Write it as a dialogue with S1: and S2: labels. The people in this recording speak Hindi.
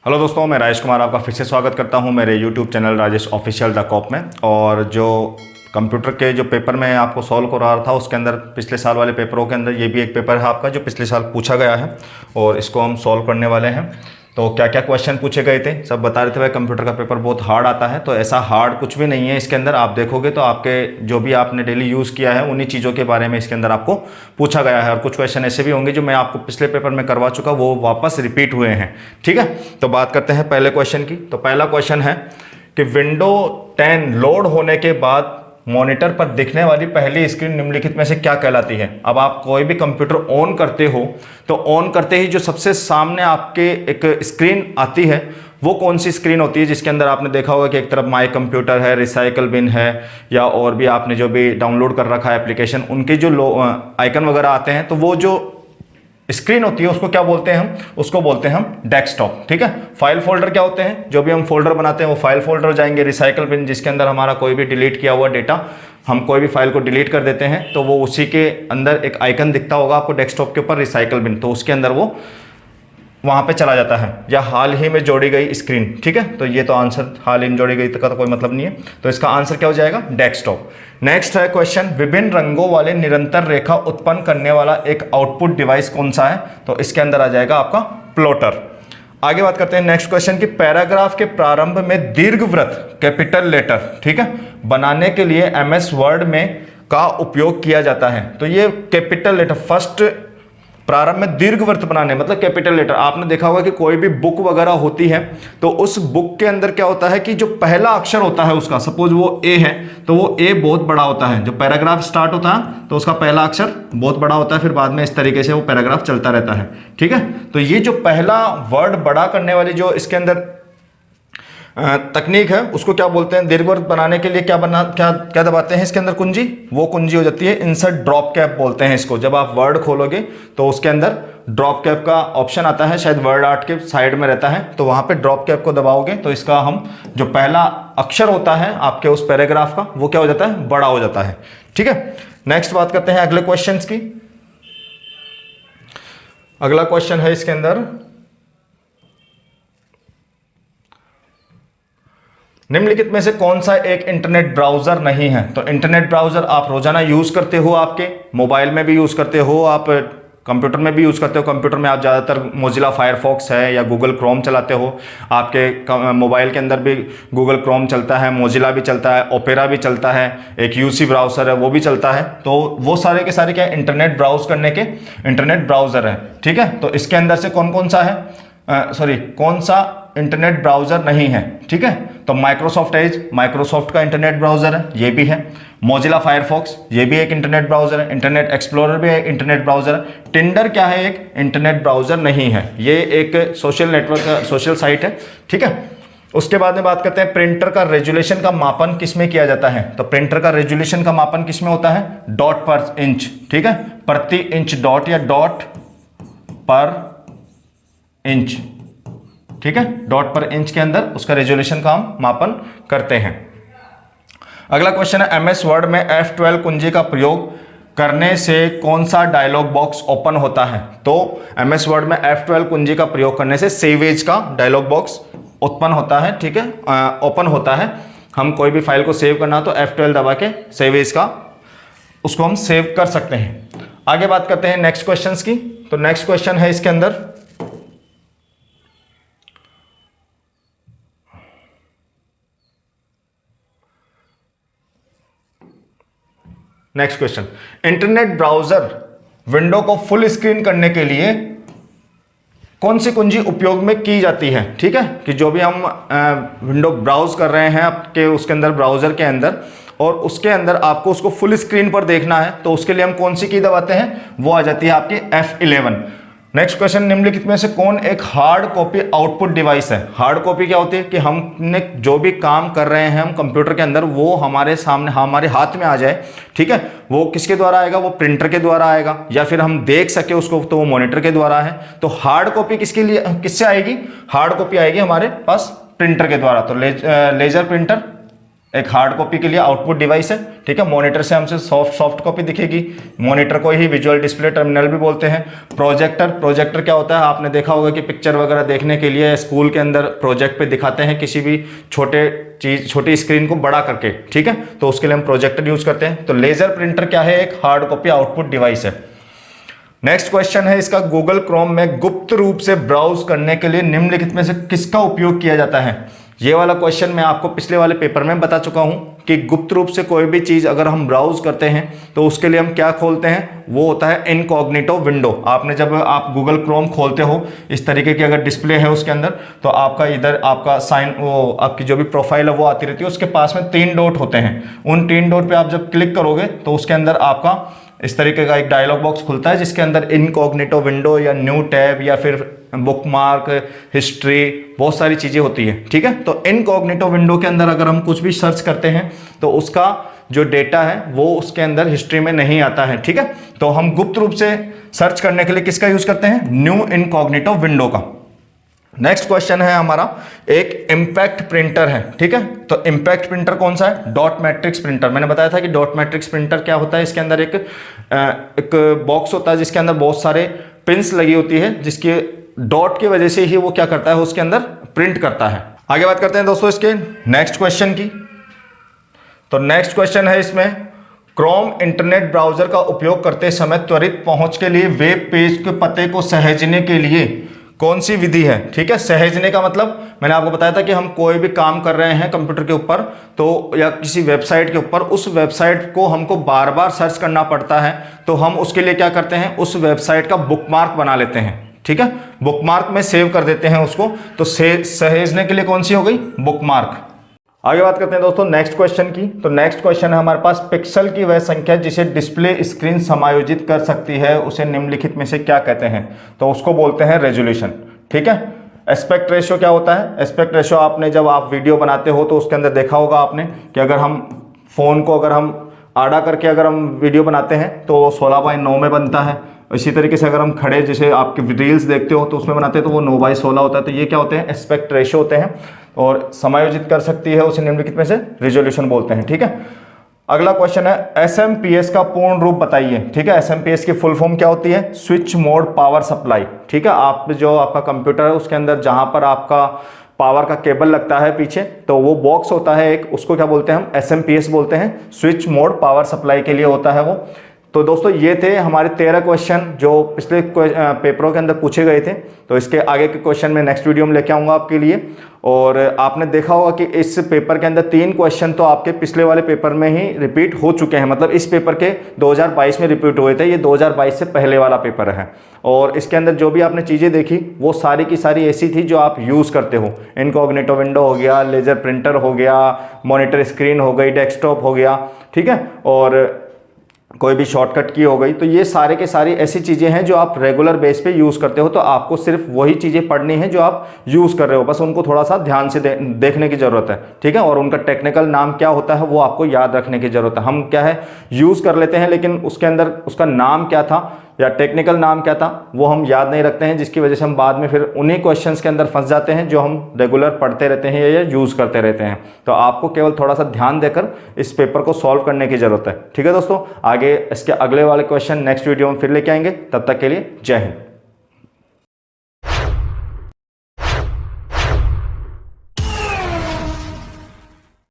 S1: हेलो दोस्तों, मैं राजेश कुमार आपका फिर से स्वागत करता हूं मेरे YouTube channel Rajesh official the cop में। और जो कंप्यूटर के जो पेपर मैं आपको सॉल्व करा रहा था उसके अंदर पिछले साल वाले पेपरों के अंदर ये भी एक पेपर है आपका जो पिछले साल पूछा गया है और इसको हम सॉल्व करने वाले हैं। तो क्या क्या क्वेश्चन पूछे गए थे सब बता रहे थे भाई, कंप्यूटर का पेपर बहुत हार्ड आता है। तो ऐसा हार्ड कुछ भी नहीं है इसके अंदर, आप देखोगे तो आपके जो भी आपने डेली यूज़ किया है उन्हीं चीज़ों के बारे में इसके अंदर आपको पूछा गया है। और कुछ क्वेश्चन ऐसे भी होंगे जो मैं आपको पिछले पेपर में करवा चुका, वो वापस रिपीट हुए हैं। ठीक है, तो बात करते हैं पहले क्वेश्चन की। तो पहला क्वेश्चन है कि विंडो 10 लोड होने के बाद मॉनिटर पर दिखने वाली पहली स्क्रीन निम्नलिखित में से क्या कहलाती है। अब आप कोई भी कंप्यूटर ऑन करते हो तो ऑन करते ही जो सबसे सामने आपके एक स्क्रीन आती है वो कौन सी स्क्रीन होती है, जिसके अंदर आपने देखा होगा कि एक तरफ माई कंप्यूटर है, रिसाइकल बिन है, या और भी आपने जो भी डाउनलोड कर रखा है एप्लीकेशन, उनके जो आइकन वगैरह आते हैं, तो वो जो स्क्रीन होती है उसको क्या बोलते हैं उसको बोलते हैं हम डेस्कटॉप। ठीक है, फाइल फोल्डर क्या होते हैं, जो भी हम फोल्डर बनाते हैं वो फाइल फोल्डर जाएंगे। रिसाइकल बिन जिसके अंदर हमारा कोई भी डिलीट किया हुआ डेटा, हम कोई भी फाइल को डिलीट कर देते हैं तो वो उसी के अंदर एक आइकन दिखता होगा आपको डेस्कटॉप के ऊपर, रिसाइकल बिन, तो उसके अंदर वो वहां पे चला जाता है। या हाल ही में जोड़ी गई स्क्रीन। ठीक है, तो ये तो आंसर हाल ही में जोड़ी गई का तो कोई मतलब नहीं है, तो इसका आंसर क्या हो जाएगा, डेस्कटॉप। नेक्स्ट है क्वेश्चन, विभिन्न रंगों वाले निरंतर रेखा उत्पन्न करने वाला एक आउटपुट डिवाइस कौन सा है। तो इसके अंदर आ जाएगा आपका प्लॉटर। आगे बात करते हैं नेक्स्ट क्वेश्चन की, पैराग्राफ के प्रारंभ में दीर्घवृत्त कैपिटल लेटर, ठीक है, बनाने के लिए MS वर्ड में का उपयोग किया जाता है। तो ये कैपिटल लेटर फर्स्ट प्रारंभ में दीर्घवृत्त बनाने मतलब कैपिटल लेटर। आपने देखा होगा कि कोई भी बुक वगैरह होती है तो उस बुक के अंदर क्या होता है कि जो पहला अक्षर होता है उसका, सपोज वो ए है तो वो ए बहुत बड़ा होता है। जो पैराग्राफ स्टार्ट होता है तो उसका पहला अक्षर बहुत बड़ा होता है, फिर बाद में इस तरीके से वो पैराग्राफ चलता रहता है। ठीक है, तो ये जो पहला वर्ड बड़ा करने वाली जो इसके अंदर तकनीक है उसको क्या बोलते हैं, दीर्घवृत्त बनाने के लिए क्या दबाते हैं इसके अंदर, कुंजी, वो कुंजी हो जाती है इंसर्ट ड्रॉप कैप बोलते हैं इसको। जब आप वर्ड खोलोगे तो उसके अंदर ड्रॉप कैप का ऑप्शन आता है, शायद वर्ड आर्ट के साइड में रहता है, तो वहां पे ड्रॉप कैप को दबाओगे तो इसका हम जो पहला अक्षर होता है आपके उस पैराग्राफ का वो क्या हो जाता है, बड़ा हो जाता है। ठीक है, नेक्स्ट बात करते हैं अगले क्वेश्चन की। अगला क्वेश्चन है इसके अंदर, निम्नलिखित में से कौन सा एक इंटरनेट ब्राउजर नहीं है। तो इंटरनेट ब्राउजर आप रोजाना यूज करते हो, आपके मोबाइल में भी यूज करते हो, आप कंप्यूटर में भी यूज करते हो। कंप्यूटर में आप ज़्यादातर मोजिला फायरफॉक्स है या गूगल क्रोम चलाते हो, आपके मोबाइल के अंदर भी गूगल क्रोम चलता है, मोजिला भी चलता है, ओपेरा भी चलता है, एक UC ब्राउजर है वो भी चलता है। तो वो सारे के सारे क्या इंटरनेट ब्राउज करने के इंटरनेट ब्राउजर है। ठीक है, तो इसके अंदर से कौन कौन सा है, कौन सा इंटरनेट ब्राउजर नहीं है। ठीक है, तो माइक्रोसॉफ्ट एज माइक्रोसॉफ्ट का इंटरनेट ब्राउजर है, ये भी है। मोजिला फायरफॉक्स ये भी एक इंटरनेट ब्राउजर है। इंटरनेट एक्सप्लोरर भी एक इंटरनेट ब्राउजर है। टिंडर क्या है, एक इंटरनेट ब्राउजर नहीं है, ये एक सोशल नेटवर्क सोशल साइट है। ठीक है, उसके बाद में बात करते हैं प्रिंटर का रेजुलेशन का मापन किसमें किया जाता है। तो प्रिंटर का रेजुलेशन का मापन किसमें होता है, डॉट पर इंच। ठीक है, प्रति इंच डॉट या डॉट पर इंच। ठीक है, डॉट पर इंच के अंदर उसका रेजोल्यूशन का हम मापन करते हैं। अगला क्वेश्चन है, MS वर्ड में F12 कुंजी का प्रयोग करने से कौन सा डायलॉग बॉक्स ओपन होता है। तो MS वर्ड में F12 कुंजी का प्रयोग करने से सेव एज का डायलॉग बॉक्स उत्पन्न होता है। ठीक है, ओपन होता है। हम कोई भी फाइल को सेव करना तो F12 दबा के सेव एज का उसको हम सेव कर सकते हैं। आगे बात करते हैं नेक्स्ट क्वेश्चन की। तो नेक्स्ट क्वेश्चन है इसके अंदर, next question, internet browser window को फुल स्क्रीन करने के लिए कौन सी कुंजी उपयोग में की जाती है। ठीक है, कि जो भी हम विंडो ब्राउज कर रहे हैं आपके उसके अंदर ब्राउजर के अंदर और उसके अंदर आपको उसको फुल स्क्रीन पर देखना है तो उसके लिए हम कौन सी की दबाते हैं, वो आ जाती है आपकी F11। नेक्स्ट क्वेश्चन, निम्नलिखित में से कौन एक हार्ड कॉपी आउटपुट डिवाइस है। हार्ड कॉपी क्या होती है कि हमने जो भी काम कर रहे हैं हम कंप्यूटर के अंदर वो हमारे सामने हमारे हाथ में आ जाए। ठीक है, वो किसके द्वारा आएगा, वो प्रिंटर के द्वारा आएगा, या फिर हम देख सके उसको तो वो मॉनिटर के द्वारा है। तो हार्ड कॉपी किसके लिए किससे आएगी, हार्ड कॉपी आएगी हमारे पास प्रिंटर के द्वारा। तो लेजर प्रिंटर एक हार्ड कॉपी के लिए आउटपुट डिवाइस है, ठीक है। मॉनिटर से हमसे सॉफ्ट कॉपी दिखेगी, मॉनिटर को ही विजुअल डिस्प्ले टर्मिनल भी बोलते हैं। प्रोजेक्टर क्या होता है, आपने देखा होगा कि पिक्चर वगैरह देखने के लिए स्कूल के अंदर प्रोजेक्ट पे दिखाते हैं किसी भी छोटी स्क्रीन को बड़ा करके, ठीक है, तो उसके लिए हम प्रोजेक्टर यूज करते हैं। तो लेजर प्रिंटर क्या है, एक हार्ड कॉपी आउटपुट डिवाइस है। नेक्स्ट क्वेश्चन है इसका, गूगल क्रोम में गुप्त रूप से ब्राउज करने के लिए निम्नलिखित में से किसका उपयोग किया जाता है। ये वाला क्वेश्चन मैं आपको पिछले वाले पेपर में बता चुका हूं कि गुप्त रूप से कोई भी चीज अगर हम ब्राउज करते हैं तो उसके लिए हम क्या खोलते हैं, वो होता है इनकॉग्निटो विंडो। आपने जब आप गूगल क्रोम खोलते हो इस तरीके की अगर डिस्प्ले है उसके अंदर, तो आपका इधर आपका साइन, वो आपकी जो भी प्रोफाइल है वो आती रहती है, उसके पास में 3 डॉट होते हैं। उन 3 डॉट पे आप जब क्लिक करोगे तो उसके अंदर आपका इस तरीके का एक डायलॉग बॉक्स खुलता है जिसके अंदर इनकॉग्निटो विंडो या न्यू टैब या फिर बुकमार्क, हिस्ट्री, बहुत सारी चीजें होती है, ठीक है। तो इनकॉग्निटो विंडो के अंदर अगर हम कुछ भी सर्च करते हैं तो उसका जो डेटा है वो उसके अंदर हिस्ट्री में नहीं आता है, ठीक है। तो हम गुप्त रूप से सर्च करने के लिए किसका यूज करते हैं, न्यू इनकॉग्निटो विंडो का। नेक्स्ट क्वेश्चन है हमारा, एक इम्पैक्ट प्रिंटर है, ठीक है। तो इम्पैक्ट प्रिंटर कौन सा है, डॉट मैट्रिक्स प्रिंटर। मैंने बताया था कि डॉट मैट्रिक्स प्रिंटर क्या होता है, इसके अंदर एक बॉक्स होता है जिसके अंदर बहुत सारे पिंस लगी होती है, जिसके डॉट की वजह से ही वो क्या करता है, उसके अंदर प्रिंट करता है। आगे बात करते हैं दोस्तों इसके नेक्स्ट क्वेश्चन की। तो नेक्स्ट क्वेश्चन है इसमें, क्रोम इंटरनेट ब्राउजर का उपयोग करते समय त्वरित पहुंच के लिए वेब पेज के पते को सहेजने के लिए कौन सी विधि है, ठीक है। सहेजने का मतलब मैंने आपको बताया था कि हम कोई भी काम कर रहे हैं कंप्यूटर के ऊपर तो या किसी वेबसाइट के ऊपर, उस वेबसाइट को हमको बार बार सर्च करना पड़ता है, तो हम उसके लिए क्या करते हैं, उस वेबसाइट का बुकमार्क बना लेते हैं, ठीक है। बुकमार्क में सेव कर देते हैं उसको, तो सहेजने के लिए कौन सी हो गई, बुकमार्क। आगे बात करते हैं दोस्तों नेक्स्ट क्वेश्चन की। तो नेक्स्ट क्वेश्चन है हमारे पास, पिक्सल की वह संख्या जिसे डिस्प्ले स्क्रीन समायोजित कर सकती है उसे निम्नलिखित में से क्या कहते हैं। तो उसको बोलते हैं रेजोल्यूशन, ठीक है। एस्पेक्ट रेशियो क्या होता है, एस्पेक्ट रेशियो आपने जब आप वीडियो बनाते हो तो उसके अंदर देखा होगा आपने कि अगर हम फोन को अगर हम आड़ा करके अगर हम वीडियो बनाते हैं तो 16:9 में बनता है। इसी तरीके से अगर हम खड़े जैसे आपके रील्स देखते हो तो उसमें बनाते हैं तो वो 9:16 होता है। तो ये क्या होते हैं, एस्पेक्ट रेशियो होते हैं। और समायोजित कर सकती है उसे निम्नलिखित में से रेजोल्यूशन बोलते हैं, ठीक है। अगला क्वेश्चन है, एसएमपीएस का पूर्ण रूप बताइए, ठीक है। एसएमपीएस की फुल फॉर्म क्या होती है, स्विच मोड पावर सप्लाई, ठीक है। आप जो आपका कंप्यूटर है उसके अंदर जहां पर आपका पावर का केबल लगता है पीछे, तो वो बॉक्स होता है एक, उसको क्या बोलते हैं हम, एसएमपीएस बोलते हैं। स्विच मोड पावर सप्लाई के लिए होता है वो। तो दोस्तों ये थे हमारे 13 क्वेश्चन जो पिछले पेपरों के अंदर पूछे गए थे। तो इसके आगे के क्वेश्चन मैं नेक्स्ट वीडियो में लेके आऊँगा आपके लिए। और आपने देखा होगा कि इस पेपर के अंदर 3 क्वेश्चन तो आपके पिछले वाले पेपर में ही रिपीट हो चुके हैं, मतलब इस पेपर के 2022 में रिपीट हुए थे, ये 2022 से पहले वाला पेपर है। और इसके अंदर जो भी आपने चीज़ें देखी वो सारी की सारी ऐसी थी जो आप यूज़ करते हो। इनकॉग्निटो विंडो हो गया, लेजर प्रिंटर हो गया, मॉनिटर स्क्रीन हो गई, डेस्कटॉप हो गया, ठीक है, और कोई भी शॉर्टकट की हो गई। तो ये सारे के सारी ऐसी चीज़ें हैं जो आप रेगुलर बेस पे यूज़ करते हो। तो आपको सिर्फ वही चीज़ें पढ़नी है जो आप यूज़ कर रहे हो, बस उनको थोड़ा सा ध्यान से देखने की ज़रूरत है, ठीक है। और उनका टेक्निकल नाम क्या होता है वो आपको याद रखने की ज़रूरत है। हम क्या है यूज़ कर लेते हैं लेकिन उसके अंदर उसका नाम क्या था या टेक्निकल नाम क्या था वो हम याद नहीं रखते हैं, जिसकी वजह से हम बाद में फिर उन्हीं क्वेश्चंस के अंदर फंस जाते हैं जो हम रेगुलर पढ़ते रहते हैं या यूज़ करते रहते हैं। तो आपको केवल थोड़ा सा ध्यान देकर इस पेपर को सॉल्व करने की ज़रूरत है, ठीक है दोस्तों। आगे इसके अगले वाले क्वेश्चन नेक्स्ट वीडियो में फिर लेके आएंगे, तब तक के लिए जय हिंद।